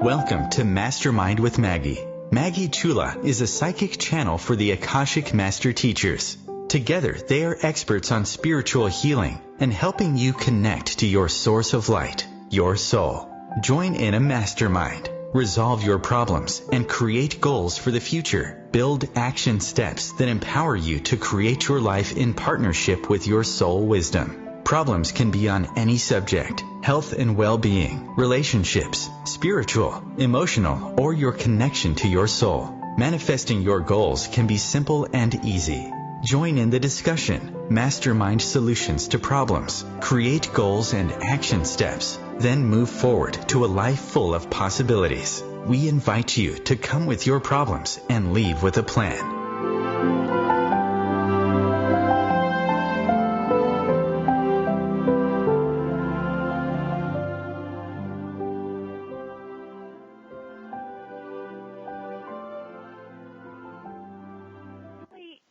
Welcome to Mastermind with Maggie. Maggie Chula is a psychic channel for the Akashic Master Teachers. Together, they are experts on spiritual healing and helping you connect to your source of light, your soul. Join in a mastermind. Resolve your problems and create goals for the future. Build action steps that empower you to create your life in partnership with your soul wisdom. Problems can be on any subject: health and well-being, relationships, spiritual, emotional, or your connection to your soul. Manifesting your goals can be simple and easy. Join in the discussion. Mastermind solutions to problems. Create goals and action steps. Then move forward to a life full of possibilities. We invite you to come with your problems and leave with a plan.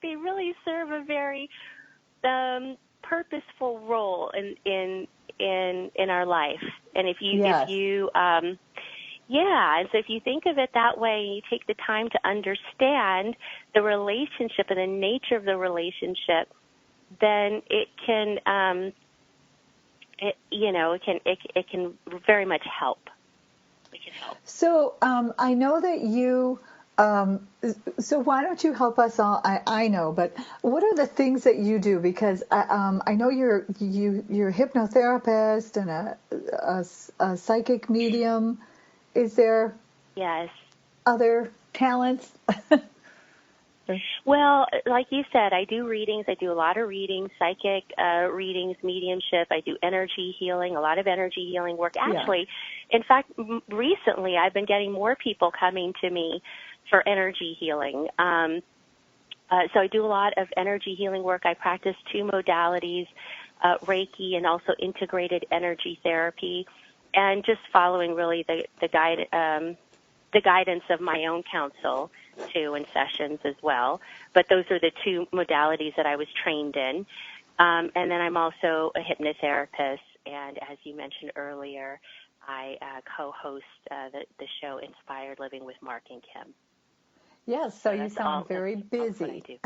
They really serve a very purposeful role in our life. And if you and so if you think of it that way, you take the time to understand the relationship and the nature of the relationship, then it can it can very much help. It can help. So I know that you. So why don't you help us all? I know, but what are the things that you do? Because I know you're a hypnotherapist and a psychic medium. Is there other talents? Well, like you said, I do readings. I do a lot of readings, psychic readings, mediumship. I do energy healing, a lot of energy healing work. Actually, in fact, recently I've been getting more people coming to me for energy healing. So I do a lot of energy healing work. I practice 2 modalities, Reiki and also integrated energy therapy, and just following really the guidance of my own counsel too, in sessions as well. But those are the 2 modalities that I was trained in. And then I'm also a hypnotherapist, and as you mentioned earlier, I co-host the show Inspired Living with Marc and Kim. Yes, so you sound very busy. What I do.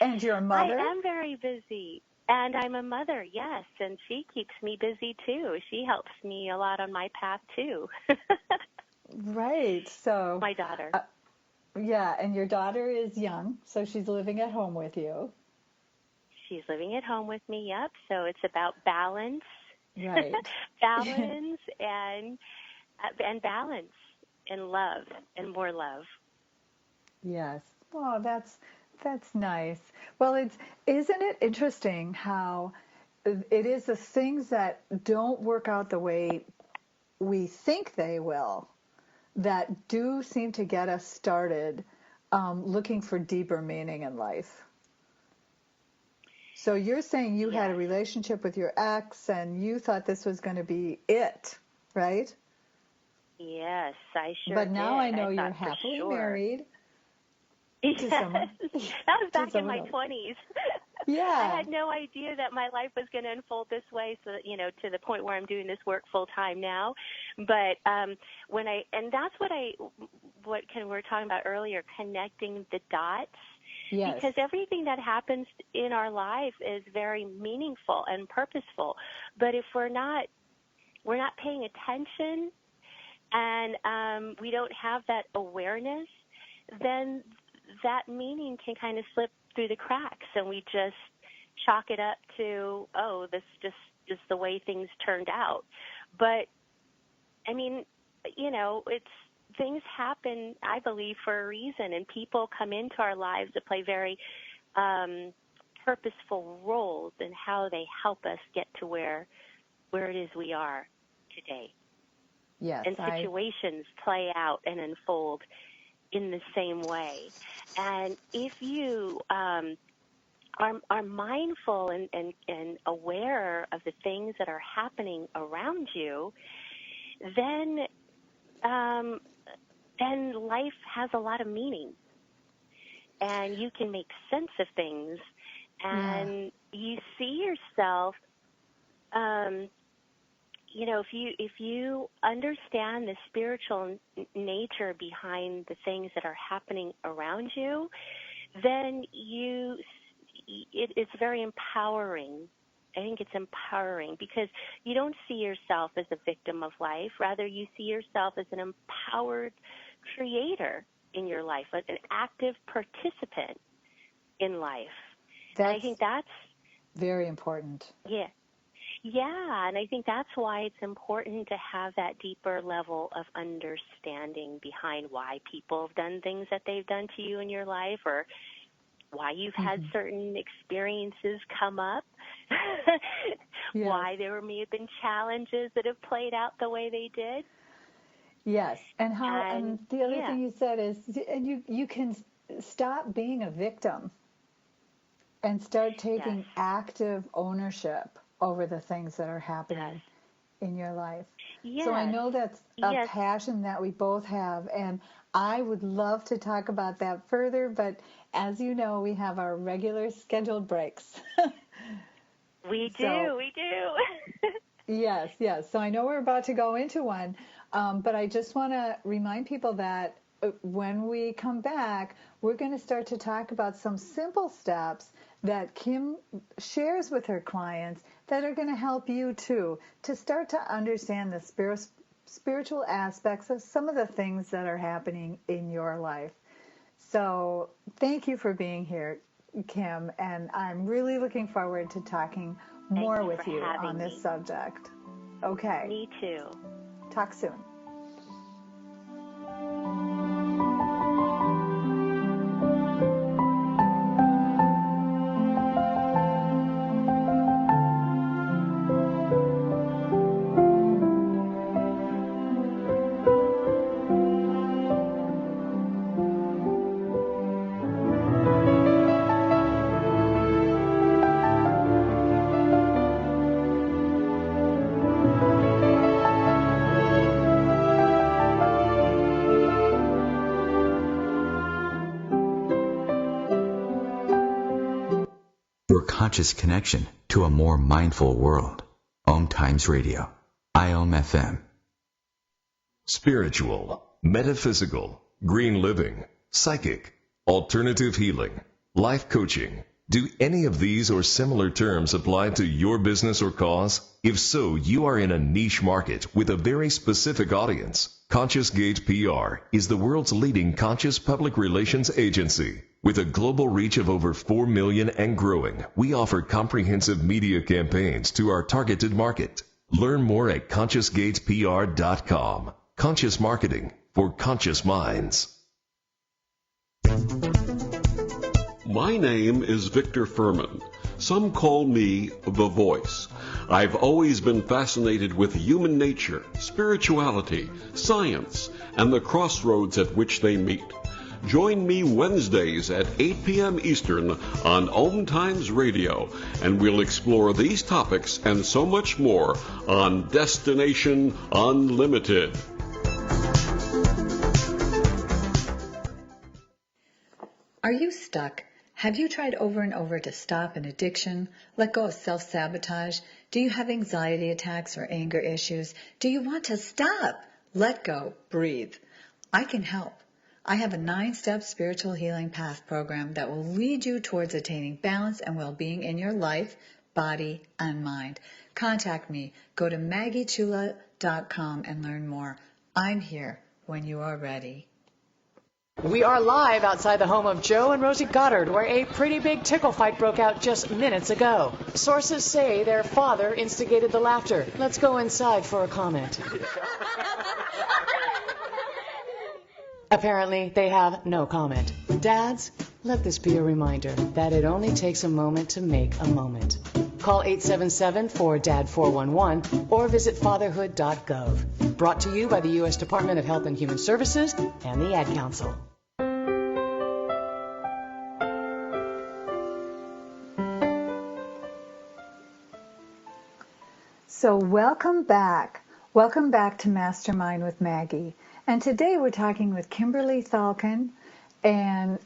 And you're a mother? I am very busy. And I'm a mother, yes, and she keeps me busy too. She helps me a lot on my path too. Right. So my daughter. And your daughter is young, so she's living at home with you. She's living at home with me, yep. So it's about balance. Right. Balance and balance and love and more love. Yes. Oh, that's nice. Well, isn't it interesting how it is the things that don't work out the way we think they will that do seem to get us started looking for deeper meaning in life. So you're saying you had a relationship with your ex and you thought this was going to be it, right? Yes, I sure But now did. I know you're happily married. Yes. That was back in my 20s. Yeah. I had no idea that my life was going to unfold this way, so to the point where I'm doing this work full time now. But that's what we were talking about earlier, connecting the dots. Yes. Because everything that happens in our life is very meaningful and purposeful. But if we're not paying attention and we don't have that awareness, then that meaning can kind of slip through the cracks, and we just chalk it up to, this just the way things turned out. But I mean, things happen, I believe, for a reason, and people come into our lives to play very purposeful roles in how they help us get to where it is we are today. Yes, and situations play out and unfold in the same way. And if you are mindful and aware of the things that are happening around you, then life has a lot of meaning, and you can make sense of things, and you see yourself if you understand the spiritual nature behind the things that are happening around you, then it's very empowering. I think it's empowering because you don't see yourself as a victim of life. Rather, you see yourself as an empowered creator in your life, an active participant in life. And I think that's very important. Yeah. Yeah, and I think that's why it's important to have that deeper level of understanding behind why people have done things that they've done to you in your life, or why you've had certain experiences come up, why there may have been challenges that have played out the way they did. Yes, and the other thing you said is, and you can stop being a victim and start taking active ownership over the things that are happening in your life. Yes. So I know that's a passion that we both have, and I would love to talk about that further, but as you know, we have our regular scheduled breaks. We do. Yes. So I know we're about to go into one, but I just want to remind people that when we come back, we're going to start to talk about some simple steps that Kim shares with her clients that are going to help you too to start to understand the spiritual aspects of some of the things that are happening in your life. So thank you for being here, Kim, and I'm really looking forward to talking more with you on this subject. Okay. Me too. Talk soon. Conscious connection to a more mindful world. OmTimes Radio. IOM FM. Spiritual, metaphysical, green living, psychic, alternative healing, life coaching. Do any of these or similar terms apply to your business or cause? If so, you are in a niche market with a very specific audience. Conscious Gate PR is the world's leading conscious public relations agency. With a global reach of over 4 million and growing, we offer comprehensive media campaigns to our targeted market. Learn more at ConsciousGatesPR.com. Conscious marketing for conscious minds. My name is Victor Furman. Some call me The Voice. I've always been fascinated with human nature, spirituality, science, and the crossroads at which they meet. Join me Wednesdays at 8 p.m. Eastern on OmTimes Radio, and we'll explore these topics and so much more on Destination Unlimited. Are you stuck? Have you tried over and over to stop an addiction, let go of self-sabotage? Do you have anxiety attacks or anger issues? Do you want to stop? Let go, breathe. I can help. I have a 9-step spiritual healing path program that will lead you towards attaining balance and well-being in your life, body, and mind. Contact me. Go to MaggieChula.com and learn more. I'm here when you are ready. We are live outside the home of Joe and Rosie Goddard, where a pretty big tickle fight broke out just minutes ago. Sources say their father instigated the laughter. Let's go inside for a comment. Apparently, they have no comment. Dads, let this be a reminder that it only takes a moment to make a moment. Call 877-4DAD-411 or visit fatherhood.gov. Brought to you by the U.S. Department of Health and Human Services and the Ad Council. So welcome back. Welcome back to Mastermind with Maggie. And today we're talking with Kimberly Thalken, and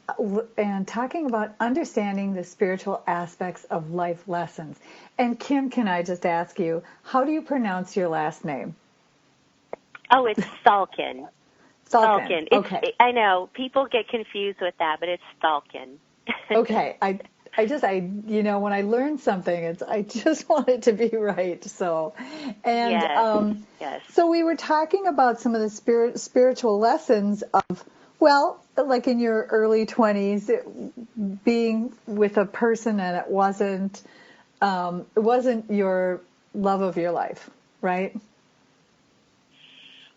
talking about understanding the spiritual aspects of life lessons. And Kim, can I just ask you, how do you pronounce your last name? Oh, it's Thalken. Thalken. Okay. I know people get confused with that, but it's Thalken. Okay. When I learn something, I just want it to be right. So, and yes. So we were talking about some of the spiritual lessons of, well, like in your early 20s, being with a person and it wasn't your love of your life, right?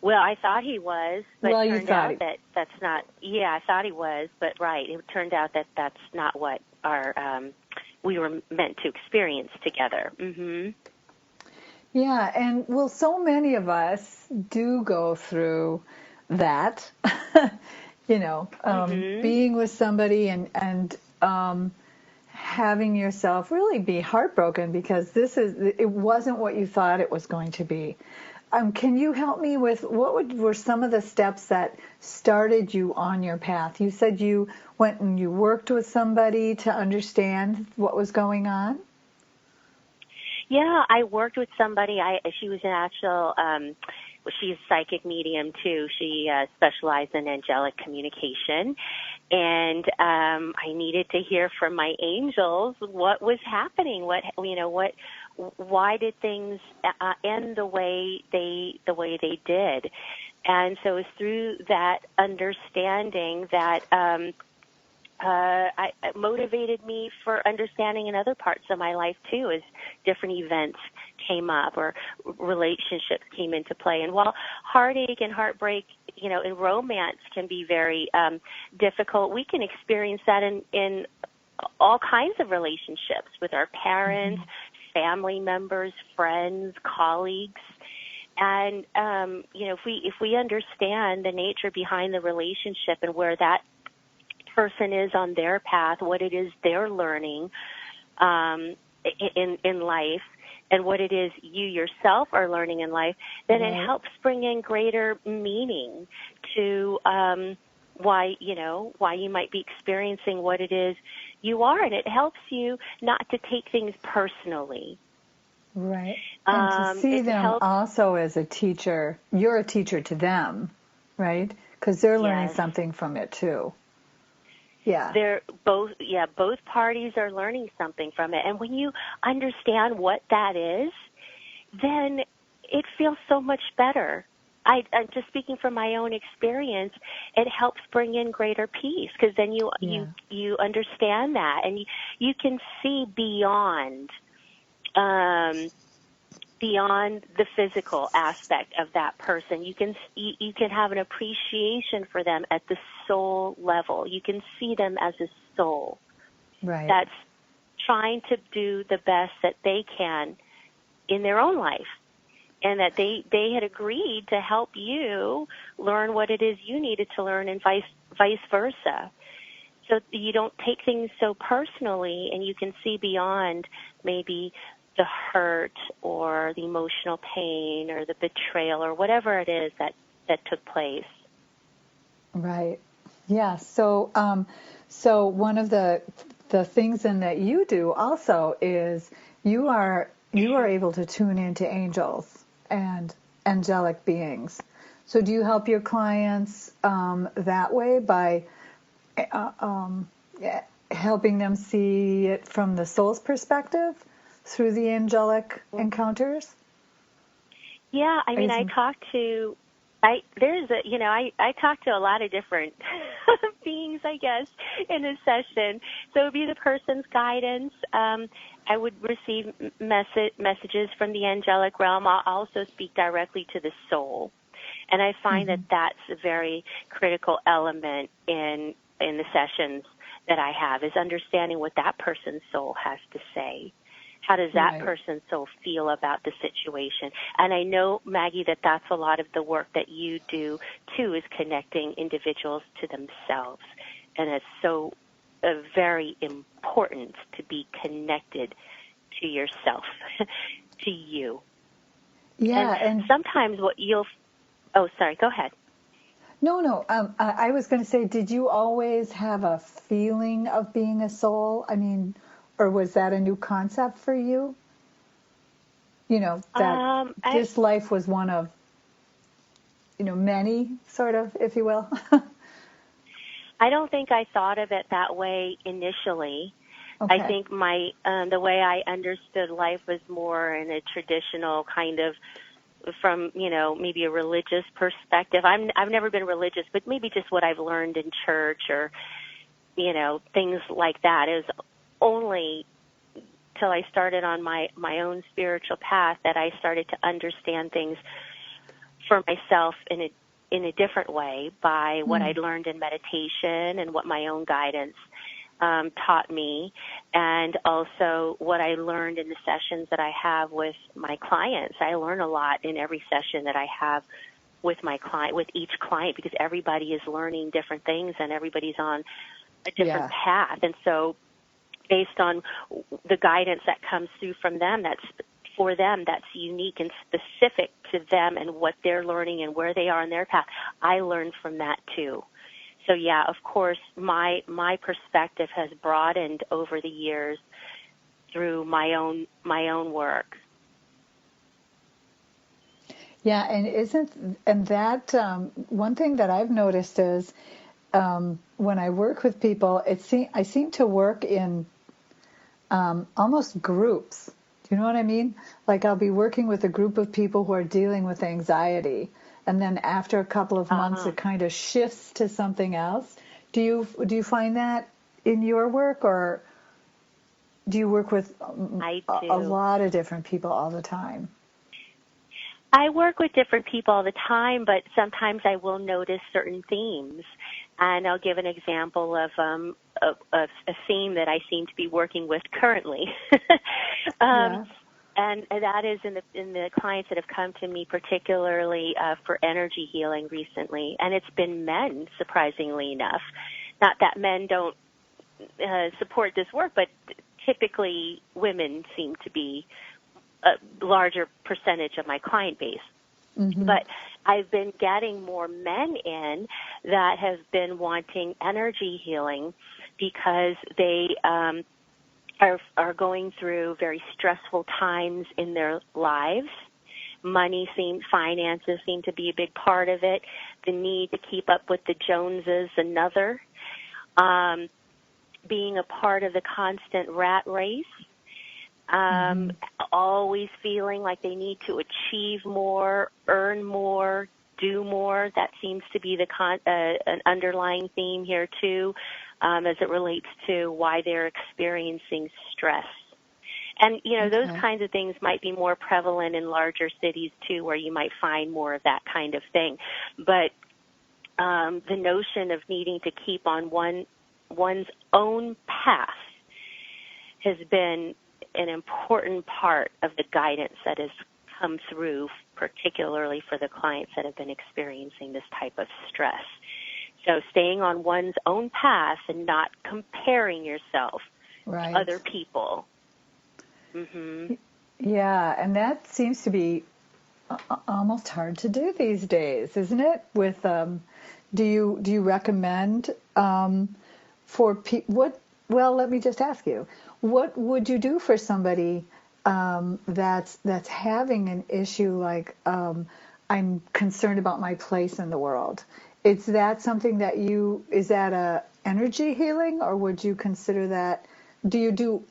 Well, I thought he was, but well, it turned out that that's not. Yeah, I thought he was, but right, it turned out that that's not what we were meant to experience together. Mm-hmm. Yeah, and well, so many of us do go through that, being with somebody and having yourself really be heartbroken because it wasn't what you thought it was going to be. Can you help me with were some of the steps that started you on your path? You said you went and you worked with somebody to understand what was going on? Yeah, I worked with somebody. She was an actual, she's a psychic medium too. She specialized in angelic communication. And I needed to hear from my angels what was happening, why did things end the way they did. And so it was through that understanding that it motivated me for understanding in other parts of my life too, as different events came up or relationships came into play. And while heartache and heartbreak, in romance can be very difficult, we can experience that in all kinds of relationships with our parents, family members, friends, colleagues. And if we understand the nature behind the relationship and where that person is on their path, what it is they're learning in life, and what it is you yourself are learning in life, then it helps bring in greater meaning to why you might be experiencing what it is you are, and it helps you not to take things personally. Right. And to see them also as a teacher. You're a teacher to them, right? Because they're learning something from it too. Yeah. Both parties are learning something from it. And when you understand what that is, then it feels so much better. I'm just speaking from my own experience, it helps bring in greater peace because then you understand that and you can see beyond the physical aspect of that person. You can have an appreciation for them at the soul level. You can see them as a soul that's trying to do the best that they can in their own life, and that they had agreed to help you learn what it is you needed to learn, and vice versa. So you don't take things so personally, and you can see beyond maybe the hurt or the emotional pain or the betrayal or whatever it is that took place. Right. Yeah. So one of the things in that you do also is you are able to tune into angels and angelic beings. So do you help your clients that way by helping them see it from the soul's perspective through the angelic encounters? Yeah, I mean, I talk to a lot of different beings, I guess, in a session. So it would be the person's guidance. I would receive messages from the angelic realm. I'll also speak directly to the soul. And I find that that's a very critical element in the sessions that I have, is understanding what that person's soul has to say. How does that person's soul feel about the situation? And I know, Maggie, that that's a lot of the work that you do, too, is connecting individuals to themselves. And it's so very important to be connected to yourself, to you. Yeah. And sometimes what you'll... Oh, sorry, go ahead. No. I was going to say, did you always have a feeling of being a soul? I mean, or was that a new concept for you? You know, that this life was one of, many, sort of, if you will. I don't think I thought of it that way initially. Okay. I think the way I understood life was more in a traditional kind of, from, maybe a religious perspective. I've never been religious, but maybe just what I've learned in church or, things like that. It was only till I started on my own spiritual path that I started to understand things for myself in a different way by what I'd learned in meditation and what my own guidance taught me, and also what I learned in the sessions that I have with my clients. I learn a lot in every session that I have with my client, with each client, because everybody is learning different things and everybody's on a different path. And so based on the guidance that comes through from them, that's for them, that's unique and specific to them and what they're learning and where they are in their path, I learned from that too. So yeah, of course, my perspective has broadened over the years through my own work. Yeah, and that one thing that I've noticed is when I work with people, I seem to work in almost groups. Do you know what I mean? Like I'll be working with a group of people who are dealing with anxiety, and then after a couple of months, it kind of shifts to something else. Do you find that in your work, or do you work with a lot of different people all the time? I work with different people all the time, but sometimes I will notice certain themes. And I'll give an example of a theme that I seem to be working with currently. And that is in the clients that have come to me, particularly for energy healing recently. And it's been men, surprisingly enough. Not that men don't support this work, but typically women seem to be a larger percentage of my client base. Mm-hmm. But I've been getting more men in that have been wanting energy healing because they are going through very stressful times in their lives. Finances seem to be a big part of it. The need to keep up with the Joneses, another. Being a part of the constant rat race. Always feeling like they need to achieve more, earn more, do more. That seems to be an underlying theme here too, as it relates to why they're experiencing stress. And, those kinds of things might be more prevalent in larger cities too, where you might find more of that kind of thing. But the notion of needing to keep on one's own path has been an important part of the guidance that has come through, particularly for the clients that have been experiencing this type of stress. So staying on one's own path and not comparing yourself to other people. Mm-hmm. Yeah, and that seems to be almost hard to do these days, isn't it? With do you recommend for people? Well, let me just ask you. What would you do for somebody that's having an issue like I'm concerned about my place in the world? Is that something that is that a energy healing, or would you consider that? Do you do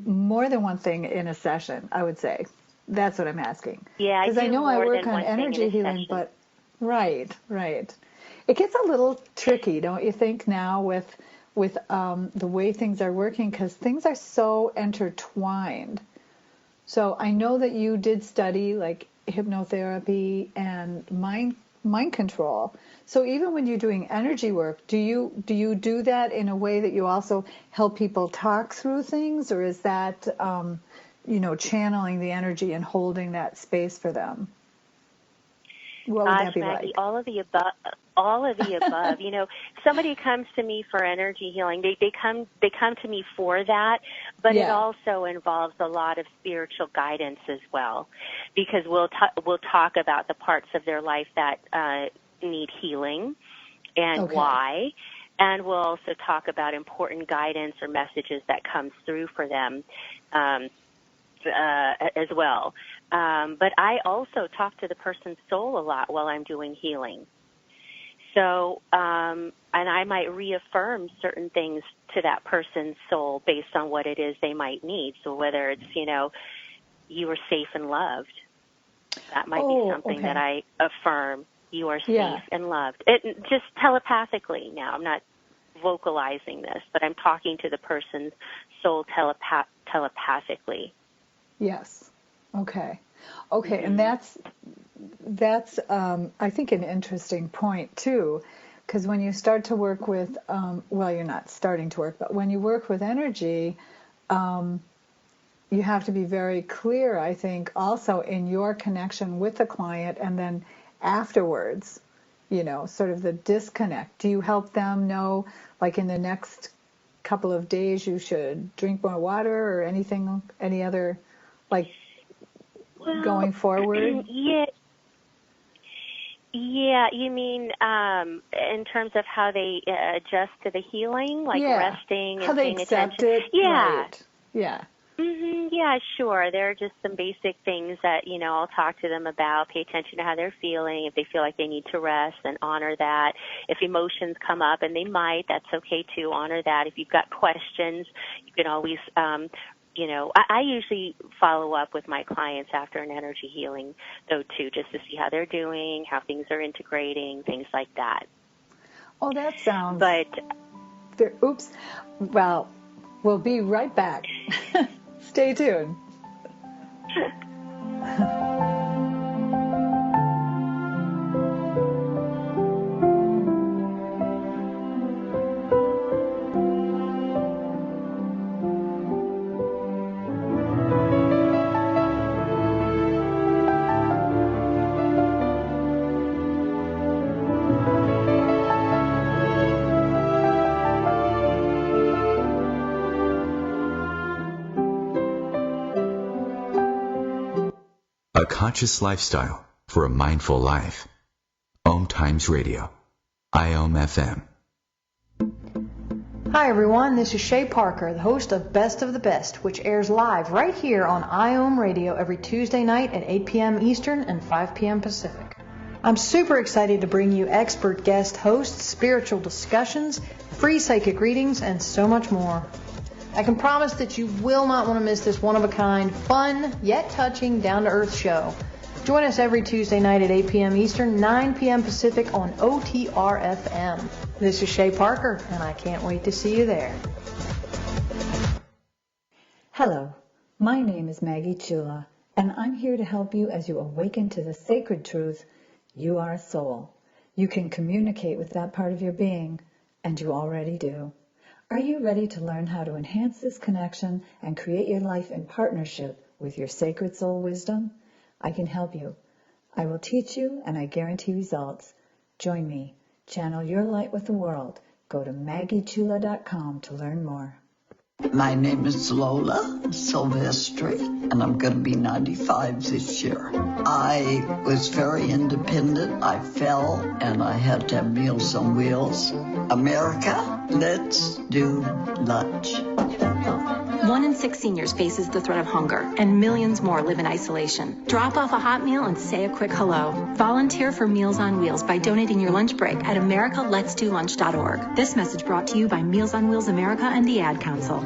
more than one thing in a session? I would say that's what I'm asking. Yeah, because I know I work on energy healing, but right. It gets a little tricky, don't you think, now with the way things are working, because things are so intertwined. So I know that you did study like hypnotherapy and mind control. So even when you're doing energy work, do you do that in a way that you also help people talk through things, or is that channeling the energy and holding that space for them? What would that be Maggie, like? all of the above. All of the above. Somebody comes to me for energy healing. They come to me for that, but it also involves a lot of spiritual guidance as well, because we'll talk about the parts of their life that need healing and why. And we'll also talk about important guidance or messages that comes through for them as well. But I also talk to the person's soul a lot while I'm doing healing. So, and I might reaffirm certain things to that person's soul based on what it is they might need. So whether it's, you are safe and loved, that might be something that I affirm. You are safe and loved. It just telepathically now. I'm not vocalizing this, but I'm talking to the person's soul telepathically. Yes. Okay. And that's I think an interesting point too, because when you start to work with, you're not starting to work, but when you work with energy, you have to be very clear, I think, also in your connection with the client, and then afterwards, sort of the disconnect. Do you help them know, like in the next couple of days, you should drink more water or anything, any other, going forward? Yeah, you mean in terms of how they adjust to the healing, resting and paying attention? It? Yeah. Right. Yeah. Yeah, sure. There are just some basic things that, I'll talk to them about. Pay attention to how they're feeling. If they feel like they need to rest, then honor that. If emotions come up, and they might, that's okay too, honor that. If you've got questions, you can always, I usually follow up with my clients after an energy healing, though, too, just to see how they're doing, how things are integrating, things like that. Oh, that sounds... Oops. Well, we'll be right back. Stay tuned. A conscious lifestyle for a mindful life. OmTimes Radio. IOM FM. Hi everyone, this is Shay Parker, the host of Best of the Best, which airs live right here on IOM Radio every Tuesday night at 8 p.m. Eastern and 5 p.m. Pacific. I'm super excited to bring you expert guest hosts, spiritual discussions, free psychic readings, and so much more. I can promise that you will not want to miss this one-of-a-kind, fun, yet touching, down-to-earth show. Join us every Tuesday night at 8 p.m. Eastern, 9 p.m. Pacific on OTR-FM. This is Shay Parker, and I can't wait to see you there. Hello, my name is Maggie Chula, and I'm here to help you as you awaken to the sacred truth, you are a soul. You can communicate with that part of your being, and you already do. Are you ready to learn how to enhance this connection and create your life in partnership with your sacred soul wisdom? I can help you. I will teach you, and I guarantee results. Join me. Channel your light with the world. Go to MaggieChula.com to learn more. My name is Lola Silvestri, and I'm going to be 95 this year. I was very independent. I fell, and I had to have Meals on Wheels. America, let's do lunch. 1 in 6 seniors faces the threat of hunger, and millions more live in isolation. Drop off a hot meal and say a quick hello. Volunteer for Meals on Wheels by donating your lunch break at americaletsdolunch.org. This message brought to you by Meals on Wheels America and the Ad Council.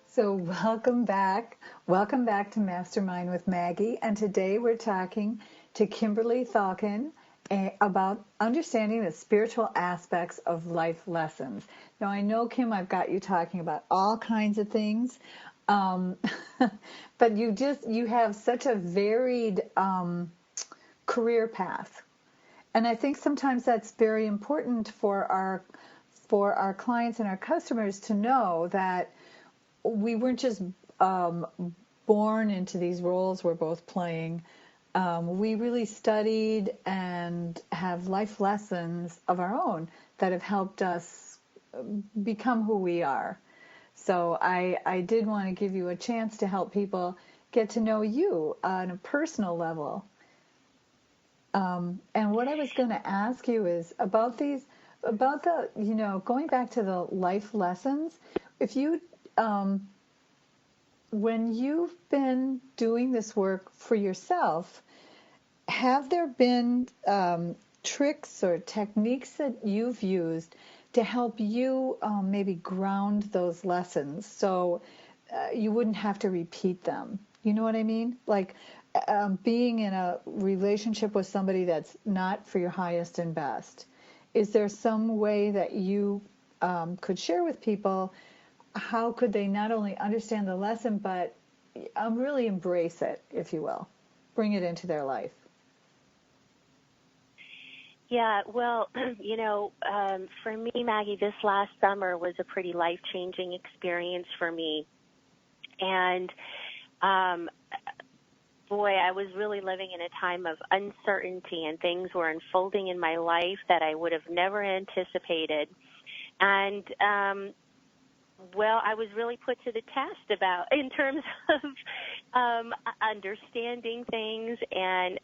So welcome back. Welcome back to Mastermind with Maggie. And today we're talking to Kimberly Thalken about understanding the spiritual aspects of life lessons. Now, I know, Kim, I've got you talking about all kinds of things, but you have such a varied career path. And I think sometimes that's very important for our clients and our customers to know that we weren't just born into these roles we're both playing. We really studied and have life lessons of our own that have helped us become who we are. So I did want to give you a chance to help people get to know you on a personal level. And what I was going to ask you is about the, going back to the life lessons. If you, when you've been doing this work for yourself, have there been tricks or techniques that you've used to help you maybe ground those lessons so you wouldn't have to repeat them? You know what I mean? Like being in a relationship with somebody that's not for your highest and best. Is there some way that you could share with people? How could they not only understand the lesson, but really embrace it, if you will, bring it into their life? Yeah, well, for me, Maggie, this last summer was a pretty life-changing experience for me. And, boy, I was really living in a time of uncertainty, and things were unfolding in my life that I would have never anticipated. And, I was really put to the test in terms of understanding things and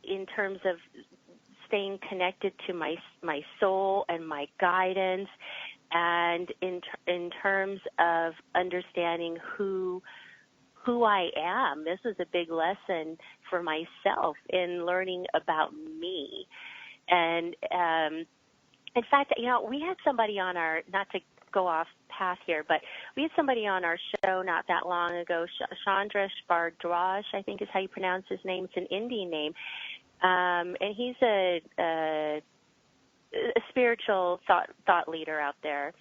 in terms of staying connected to my soul and my guidance, and in terms of understanding who I am. This was a big lesson for myself in learning about me. And in fact, we had somebody on not to go off path here, but we had somebody on our show not that long ago, Chandra Bhardraj, I think is how you pronounce his name. It's an Indian name. And he's a spiritual thought leader out there.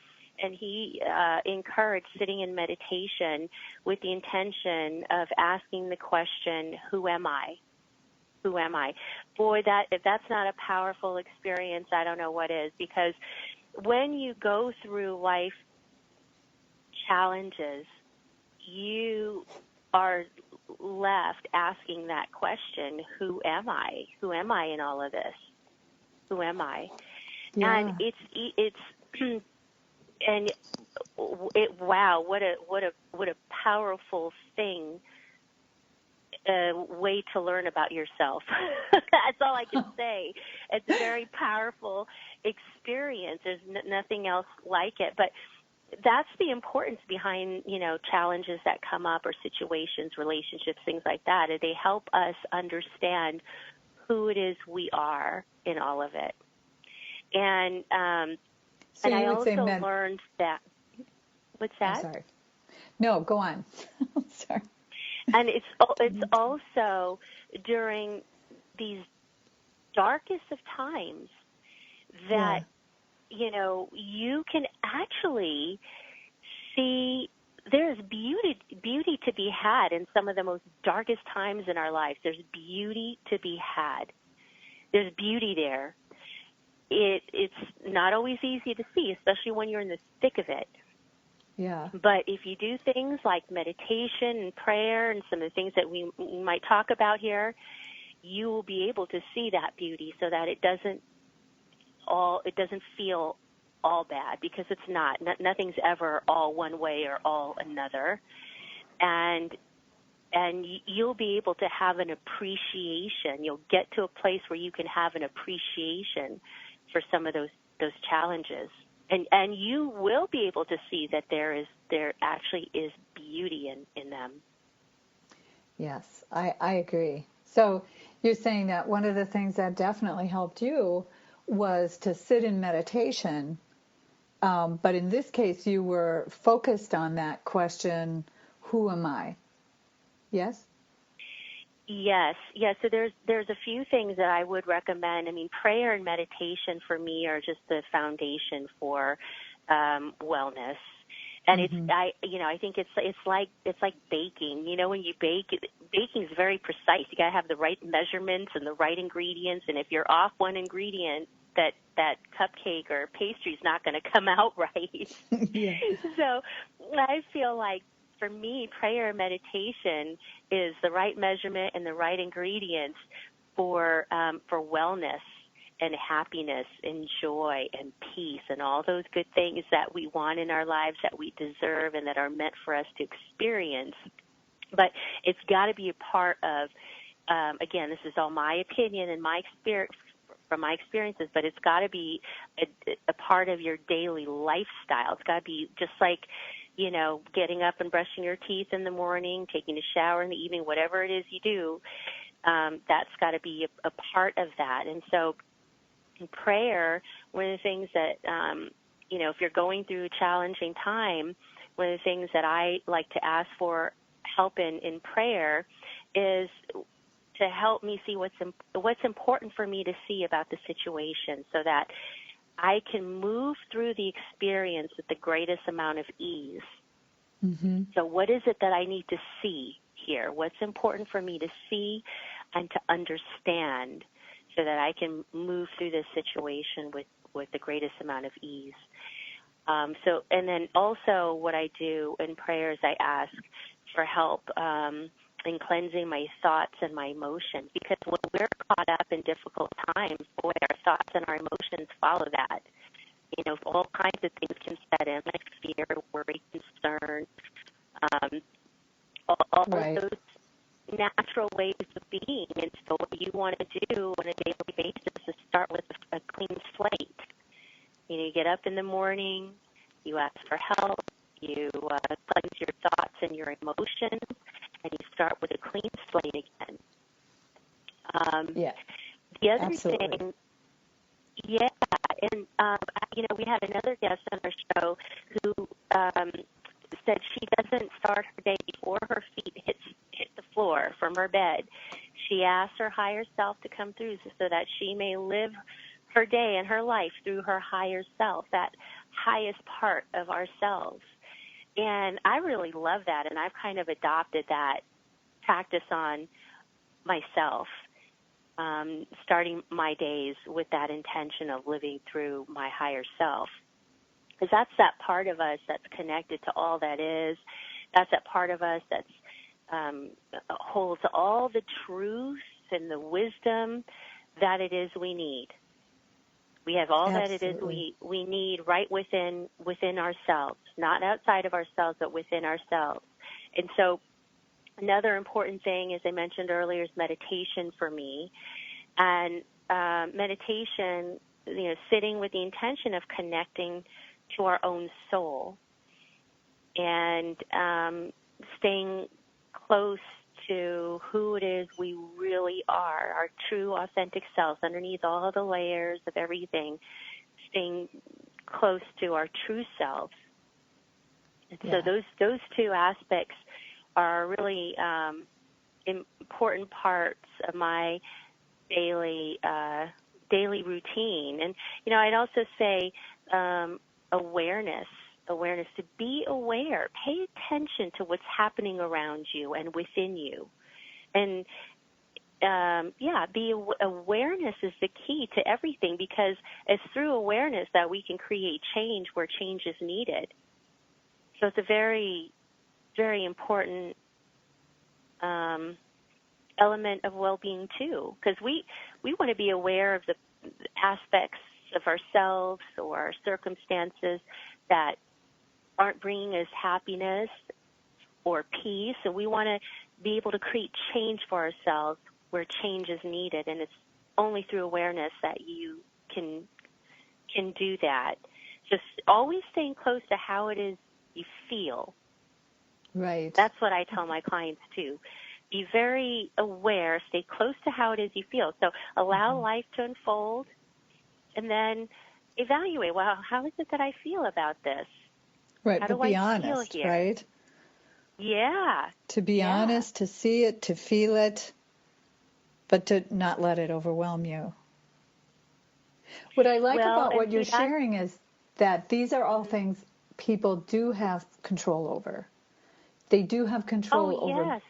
And he encouraged sitting in meditation with the intention of asking the question, who am I? Who am I? Boy, if that's not a powerful experience, I don't know what is. Because when you go through life challenges, you are left asking that question, who am I? Who am I in all of this? Who am I? Yeah. And it's and wow, what a powerful thing, way to learn about yourself. That's all I can say. It's a very powerful experience. There's nothing else like it. But that's the importance behind, challenges that come up, or situations, relationships, things like that. They help us understand who it is we are in all of it. And so I also learned that. What's that? I'm sorry. No, go on. Sorry. And it's also during these darkest of times that, you can actually see there's beauty to be had in some of the most darkest times in our lives. There's beauty to be had. There's beauty there. It's not always easy to see, especially when you're in the thick of it. Yeah. But if you do things like meditation and prayer and some of the things that we might talk about here, you will be able to see that beauty, so that it doesn't feel all bad, because it's not. Nothing's ever all one way or all another. And you'll be able to have an appreciation. You'll get to a place where you can have an appreciation for some of those challenges. And you will be able to see that there actually is beauty in them. Yes, I agree. So you're saying that one of the things that definitely helped you was to sit in meditation, but in this case you were focused on that question, who am I? Yes? Yes. So there's a few things that I would recommend. I mean, prayer and meditation for me are just the foundation for wellness. And I think it's like baking. When you bake, baking is very precise. You got to have the right measurements and the right ingredients. And if you're off one ingredient, that cupcake or pastry is not going to come out right. Yeah. So I feel like, for me, prayer and meditation is the right measurement and the right ingredients for wellness and happiness and joy and peace and all those good things that we want in our lives, that we deserve and that are meant for us to experience. But it's got to be a part of, again, this is all my opinion and my experience, from my experiences, but it's got to be a part of your daily lifestyle. It's got to be just like, you know, getting up and brushing your teeth in the morning, taking a shower in the evening, whatever it is you do, that's got to be a part of that. And so in prayer, one of the things that, you know, if you're going through a challenging time, one of the things that I like to ask for help in prayer is to help me see what's important for me to see about the situation so that I can move through the experience with the greatest amount of ease. Mm-hmm. So what is it that I need to see here? What's important for me to see and to understand so that I can move through this situation with the greatest amount of ease? And then also what I do in prayer is I ask for help in cleansing my thoughts and my emotions, because when we're caught up in difficult times, boy, our thoughts and our emotions follow that. You know, all kinds of things can set in, like fear, worry, concern, all right. those natural ways of being. And so what you want to do on a daily basis is start with a clean slate. You know, you get up in the morning, you ask for help, you cleanse your thoughts and your emotions, and you start with a clean slate again. Yeah. The other absolutely. thing, yeah, and, you know, we had another guest on our show who said she doesn't start her day before her feet hit the floor from her bed. She asks her higher self to come through so that she may live her day and her life through her higher self, that highest part of ourselves. And I really love that, and I've kind of adopted that practice on myself, starting my days with that intention of living through my higher self. Because that's that part of us that's connected to all that is. That's that part of us that's holds all the truth and the wisdom that it is we need. We have all Absolutely. that it is we need right within ourselves, not outside of ourselves, but within ourselves. And so another important thing, as I mentioned earlier, is meditation for me. And meditation, you know, sitting with the intention of connecting to our own soul and staying close to who it is we really are, our true, authentic selves, underneath all of the layers of everything, staying close to our true selves. And so those two aspects are really important parts of my daily routine. And, you know, I'd also say awareness, to be aware, pay attention to what's happening around you and within you. And, awareness is the key to everything, because it's through awareness that we can create change where change is needed. So it's a very, very important element of well-being, too, because we want to be aware of the aspects of ourselves or our circumstances that aren't bringing us happiness or peace, and we want to be able to create change for ourselves where change is needed, and it's only through awareness that you can do that. Just always staying close to how it is you feel. Right. That's what I tell my clients too. Be very aware, stay close to how it is you feel. So allow life to unfold, and then evaluate, well, how is it that I feel about this? Right, how but do be I honest, feel here? right? Yeah. To be honest, to see it, to feel it, but to not let it overwhelm you. What I like about what you're sharing is that these are all things people do have control over. They do have control over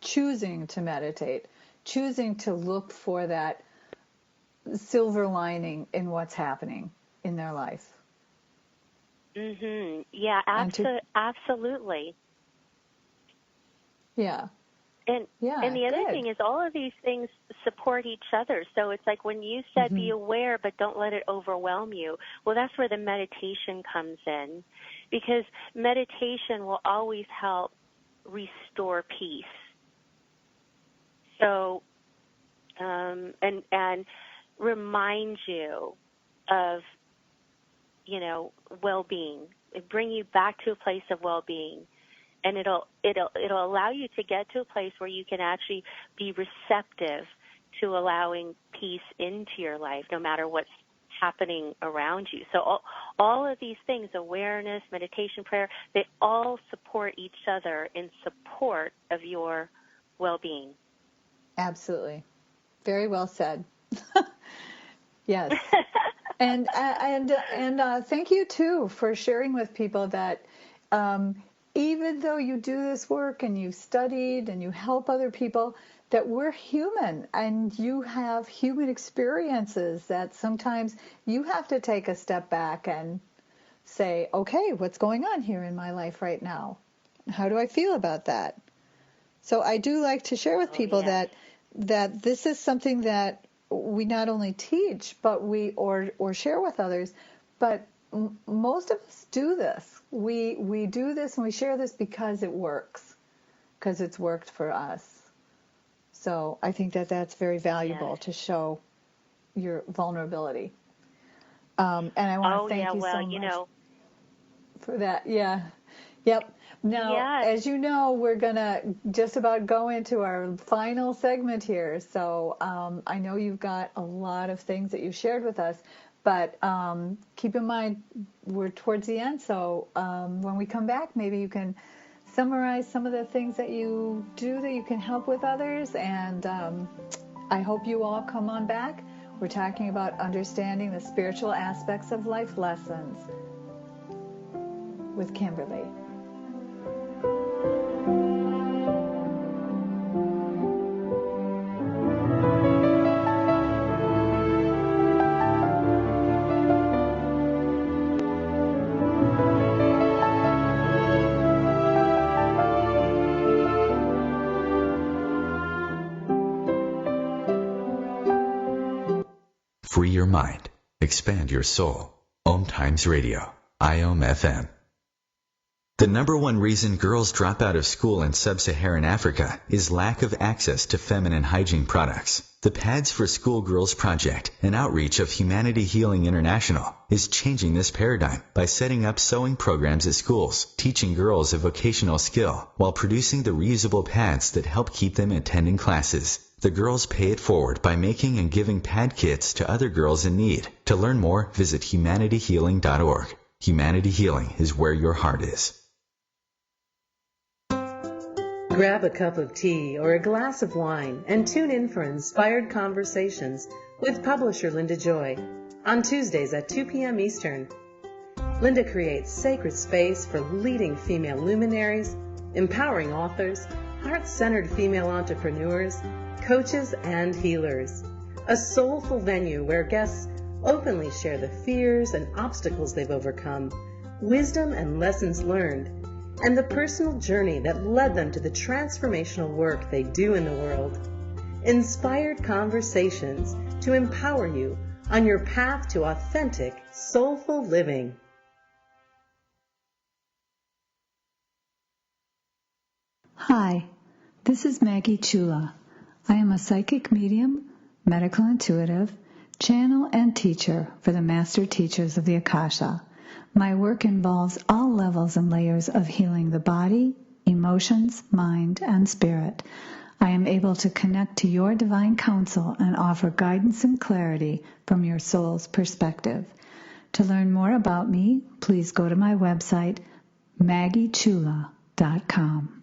choosing to meditate, choosing to look for that silver lining in what's happening in their life. Yeah, absolutely. Yeah. And the other thing is all of these things support each other. So it's like when you said be aware but don't let it overwhelm you, well, that's where the meditation comes in, because meditation will always help restore peace. So, and remind you of, well-being, bring you back to a place of well-being. And it'll allow you to get to a place where you can actually be receptive to allowing peace into your life, no matter what's happening around you. So all of these things, awareness, meditation, prayer, they all support each other in support of your well-being. Absolutely. Very well said. Yes. And thank you too for sharing with people that even though you do this work and you studied and you help other people, that we're human and you have human experiences that sometimes you have to take a step back and say, okay, what's going on here in my life right now? How do I feel about that? So I do like to share with people that this is something that we not only teach, but we or share with others, but most of us do this. We do this and we share this because it works, because it's worked for us. So I think that that's very valuable to show your vulnerability. And I want to thank you so much for that. Yeah. Yep. Now, as you know, we're going to just about go into our final segment here. So I know you've got a lot of things that you shared with us, but keep in mind we're towards the end. So when we come back, maybe you can summarize some of the things that you do that you can help with others. And I hope you all come on back. We're talking about understanding the spiritual aspects of life lessons with Kimberly. Free your mind. Expand your soul. OmTimes Radio. IOM FM. The number one reason girls drop out of school in sub-Saharan Africa is lack of access to feminine hygiene products. The Pads for Schoolgirls Project, an outreach of Humanity Healing International, is changing this paradigm by setting up sewing programs at schools, teaching girls a vocational skill, while producing the reusable pads that help keep them attending classes. The girls pay it forward by making and giving pad kits to other girls in need. To learn more, visit humanityhealing.org. Humanity Healing is where your heart is. Grab a cup of tea or a glass of wine and tune in for Inspired Conversations with publisher Linda Joy on Tuesdays at 2 p.m. Eastern. Linda creates sacred space for leading female luminaries, empowering authors, heart-centered female entrepreneurs, coaches, and healers. A soulful venue where guests openly share the fears and obstacles they've overcome, wisdom and lessons learned, and the personal journey that led them to the transformational work they do in the world. Inspired Conversations to empower you on your path to authentic, soulful living. Hi, this is Maggie Chula. I am a psychic medium, medical intuitive, channel, and teacher for the master teachers of the Akasha. My work involves all levels and layers of healing the body, emotions, mind, and spirit. I am able to connect to your divine counsel and offer guidance and clarity from your soul's perspective. To learn more about me, please go to my website, MaggieChula.com.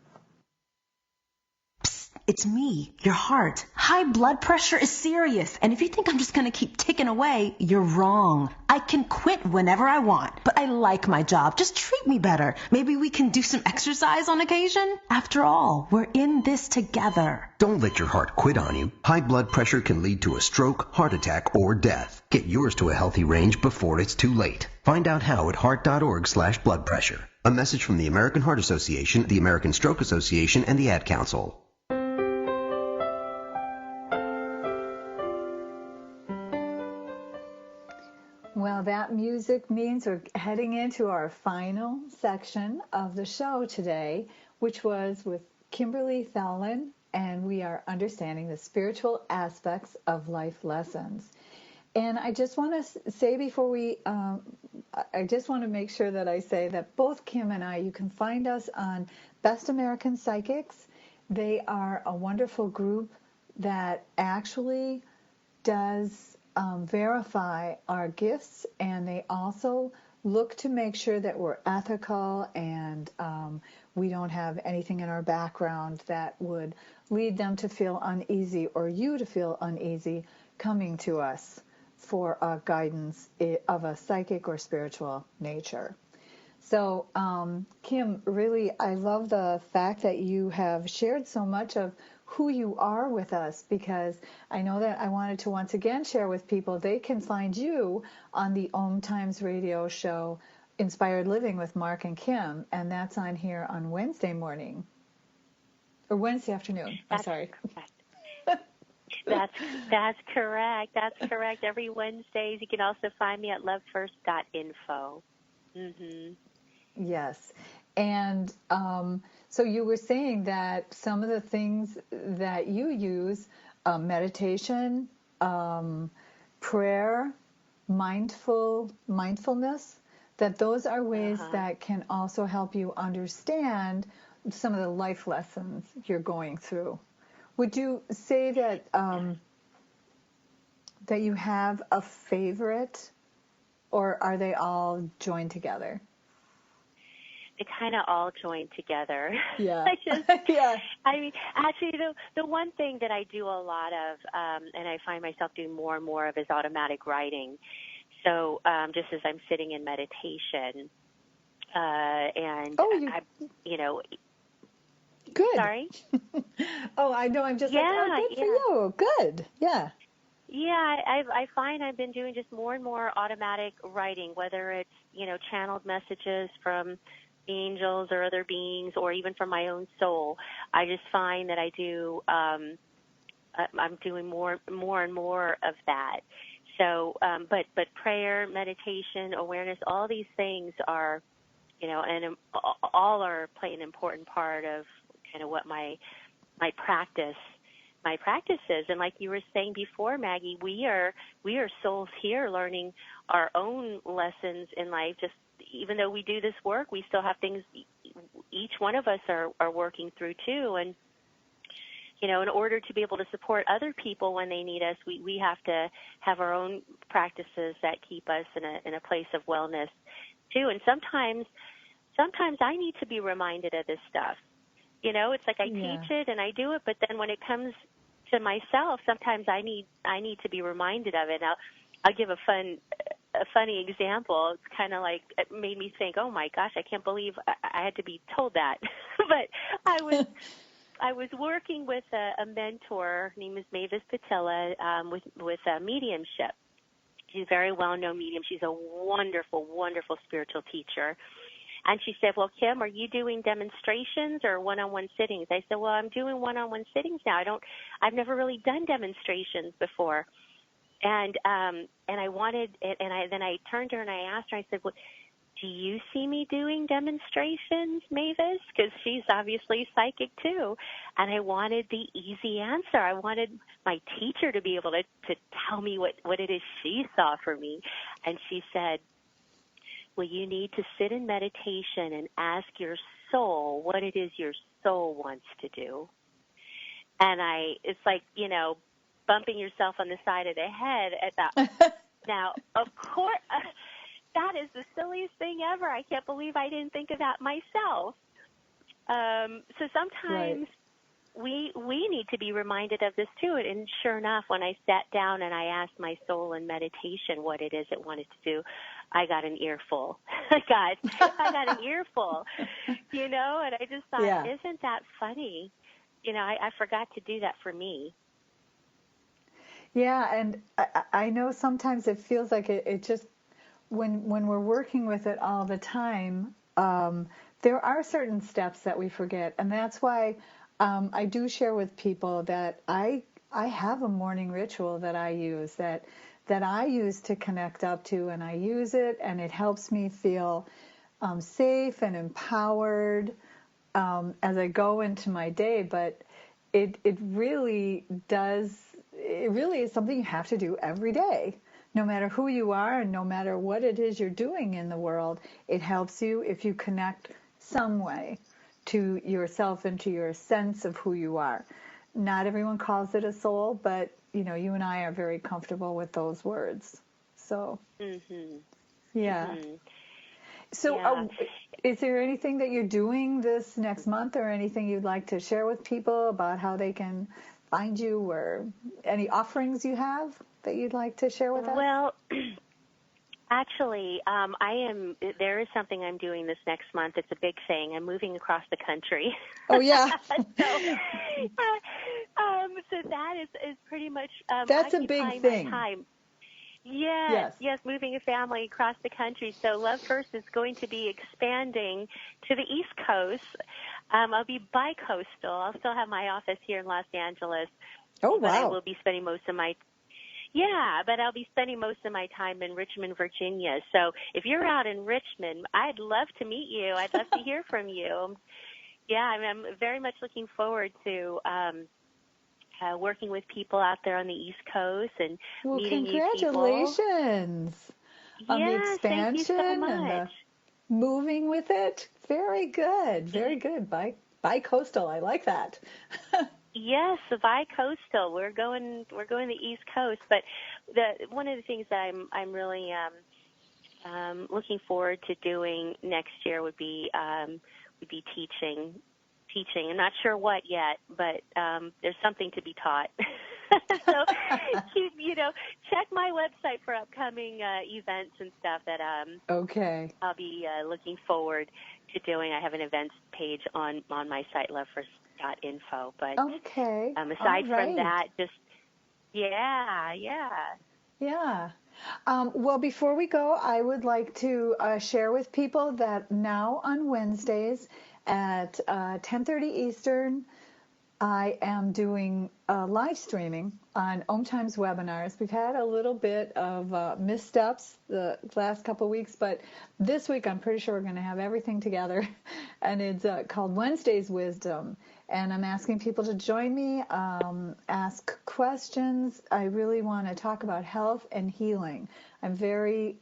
It's me, your heart. High blood pressure is serious, and if you think I'm just going to keep ticking away, you're wrong. I can quit whenever I want, but I like my job. Just treat me better. Maybe we can do some exercise on occasion? After all, we're in this together. Don't let your heart quit on you. High blood pressure can lead to a stroke, heart attack, or death. Get yours to a healthy range before it's too late. Find out how at heart.org/blood pressure. A message from the American Heart Association, the American Stroke Association, and the Ad Council. music means we're heading into our final section of the show today, which was with Kimberly Thalken, and we are understanding the spiritual aspects of life lessons. And I just want to say before we, I just want to make sure that I say that both Kim and I, you can find us on Best American Psychics. They are a wonderful group that actually does verify our gifts, and they also look to make sure that we're ethical and we don't have anything in our background that would lead them to feel uneasy or you to feel uneasy coming to us for guidance of a psychic or spiritual nature. So, Kim, really, I love the fact that you have shared so much of who you are with us, because I know that I wanted to once again share with people they can find you on the OmTimes Radio show, Inspired Living with Marc and Kim, and that's on here on Wednesday morning, or Wednesday afternoon. I'm sorry. That's correct. That's correct. Every Wednesdays. You can also find me at lovefirst.info. Mm-hmm. Yes. And so you were saying that some of the things that you use, meditation, prayer, mindfulness, that those are ways that can also help you understand some of the life lessons you're going through. Would you say that that you have a favorite, or are they all joined together? They kind of all join together. Yeah. Yeah. I mean, actually, the one thing that I do a lot of, and I find myself doing more and more of, is automatic writing. So just as I'm sitting in meditation, and Good. Sorry? Oh, I know. I'm just good for you. Good. Yeah. Yeah, I find I've been doing just more and more automatic writing, whether it's, channeled messages from angels or other beings, or even from my own soul. I just find that I do, I'm doing more and more of that. So, but prayer, meditation, awareness, all these things are, and all are play an important part of kind of what my practice is. And like you were saying before, Maggie, we are souls here learning our own lessons in life. Just even though we do this work, we still have things each one of us are working through too. And in order to be able to support other people when they need us, we have to have our own practices that keep us in a place of wellness too. And sometimes I need to be reminded of this stuff. It's like I teach it and I do it, but then when it comes to myself, sometimes I need to be reminded of it. I'll give a funny example. It's kind of like, it made me think, oh my gosh, I can't believe I had to be told that. But I was working with a mentor. Her name is Mavis Patilla, with mediumship. She's a very well-known medium. She's a wonderful, wonderful spiritual teacher. And she said, well, Kim, are you doing demonstrations or one-on-one sittings? I said, well, I'm doing one-on-one sittings now. I've never really done demonstrations before. And I wanted it, and then I turned to her and I asked her, I said, well, do you see me doing demonstrations, Mavis? Because she's obviously psychic too. And I wanted the easy answer. I wanted my teacher to be able to tell me what it is she saw for me. And she said, well, you need to sit in meditation and ask your soul what it is your soul wants to do. And it's like, bumping yourself on the side of the head at that. Now, of course, that is the silliest thing ever. I can't believe I didn't think of that myself. So sometimes we need to be reminded of this too. And sure enough, when I sat down and I asked my soul in meditation what it is it wanted to do, I got an earful. I got an earful, and I just thought, isn't that funny? I forgot to do that for me. Yeah, and I know sometimes it feels like it just, when we're working with it all the time, there are certain steps that we forget. And that's why I do share with people that I have a morning ritual that I use that that I use to connect up to, and I use it, and it helps me feel safe and empowered as I go into my day. But it really does. It really is something you have to do every day, no matter who you are and no matter what it is you're doing in the world. It helps you if you connect some way to yourself and to your sense of who you are. Not everyone calls it a soul, but you and I are very comfortable with those words. So, yeah. So, is there anything that you're doing this next month, or anything you'd like to share with people about how they can find you, or any offerings you have that you'd like to share with us? Well, actually, there is something I'm doing this next month. It's a big thing. I'm moving across the country. Oh, yeah. So that is pretty much that's a big thing. Time. Yes, moving a family across the country. So Love First is going to be expanding to the East Coast. I'll be bi-coastal. I'll still have my office here in Los Angeles. Oh, wow. But I will be spending most of my time in Richmond, Virginia. So if you're out in Richmond, I'd love to meet you. I'd love to hear from you. Yeah, I'm very much looking forward to working with people out there on the East Coast and meeting new people. Congratulations on the expansion, thank you so much. And the moving with it. Very good, very good. Bi-coastal, I like that. Yes, the bi-coastal. We're going the East Coast, but one of the things that I'm really looking forward to doing next year would be teaching. I'm not sure what yet, but there's something to be taught. So, check my website for upcoming events and stuff that okay. I'll be looking forward to doing. I have an events page on my site, lovefirst.info. But okay. Aside from that, just yeah. Well, before we go, I would like to share with people that now on Wednesdays at 10:30 Eastern, I am doing live streaming on OmTimes webinars. We've had a little bit of missteps the last couple of weeks, but this week I'm pretty sure we're going to have everything together. And it's called Wednesday's Wisdom. And I'm asking people to join me, ask questions. I really want to talk about health and healing. I'm very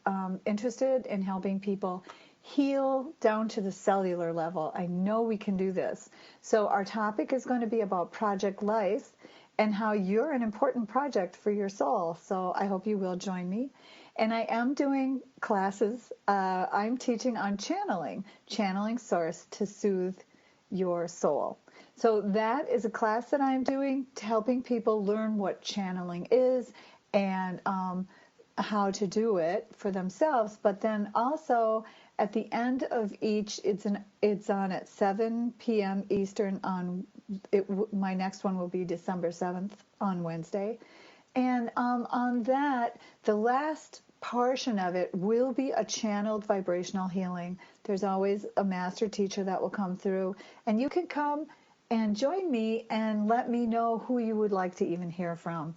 interested in helping people heal down to the cellular level. I know we can do this. So our topic is going to be about Project Life and how you're an important project for your soul. So I hope you will join me. And I am doing classes. I'm teaching on channeling source to soothe your soul. So that is a class that I'm doing to helping people learn what channeling is and how to do it for themselves. But then also at the end of each, it's on at 7 p.m. Eastern my next one will be December 7th on Wednesday. And on that, the last portion of it will be a channeled vibrational healing. There's always a master teacher that will come through. And you can come and join me and let me know who you would like to even hear from.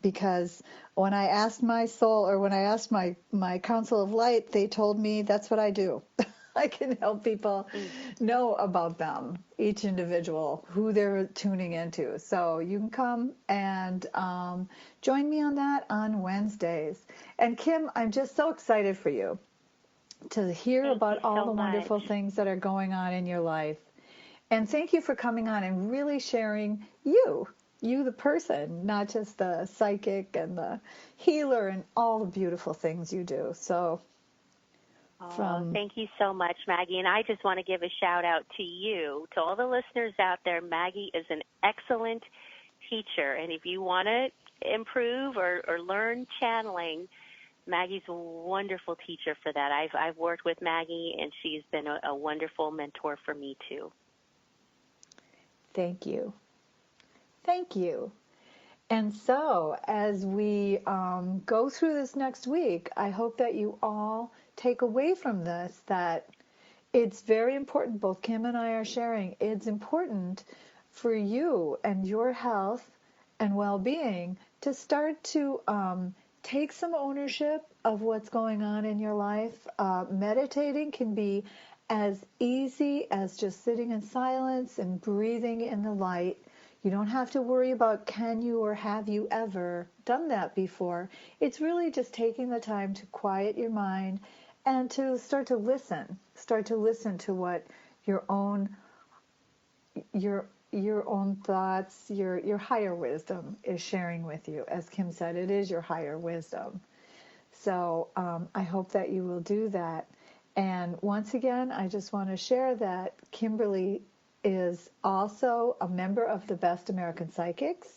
Because when I asked my soul, or when I asked my Council of Light, they told me that's what I do. I can help people know about them, each individual, who they're tuning into. So you can come and join me on that on Wednesdays. And Kim, I'm just so excited for you to hear about all the wonderful things that are going on in your life. And thank you for coming on and really sharing you the person, not just the psychic and the healer and all the beautiful things you do. So thank you so much, Maggie. And I just want to give a shout out to you, to all the listeners out there. Maggie is an excellent teacher. And if you want to improve or learn channeling, Maggie's a wonderful teacher for that. I've worked with Maggie, and she's been a wonderful mentor for me, too. Thank you. Thank you. And so as we go through this next week, I hope that you all take away from this that it's very important, both Kim and I are sharing, it's important for you and your health and well-being to start to take some ownership of what's going on in your life. Meditating can be as easy as just sitting in silence and breathing in the light. You don't have to worry about can you or have you ever done that before. It's really just taking the time to quiet your mind and to start to listen to what your own thoughts, your higher wisdom is sharing with you. As Kim said, it is your higher wisdom. So I hope that you will do that. And once again, I just want to share that Kimberly is also a member of the Best American Psychics.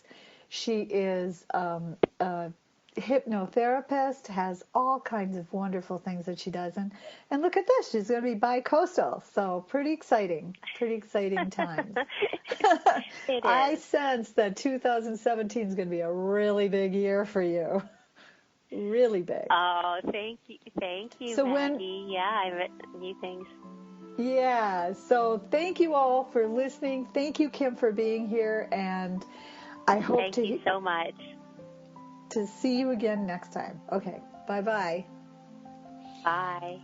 She is a hypnotherapist, has all kinds of wonderful things that she does. And look at this, she's going to be bi-coastal. So pretty exciting times. It is. I sense that 2017 is going to be a really big year for you. Really big. Oh, thank you, so Maggie. I've met new things. Yeah, so thank you all for listening. Thank you, Kim, for being here, and I hope Thank you so much. To see you again next time. Okay, bye-bye. Bye.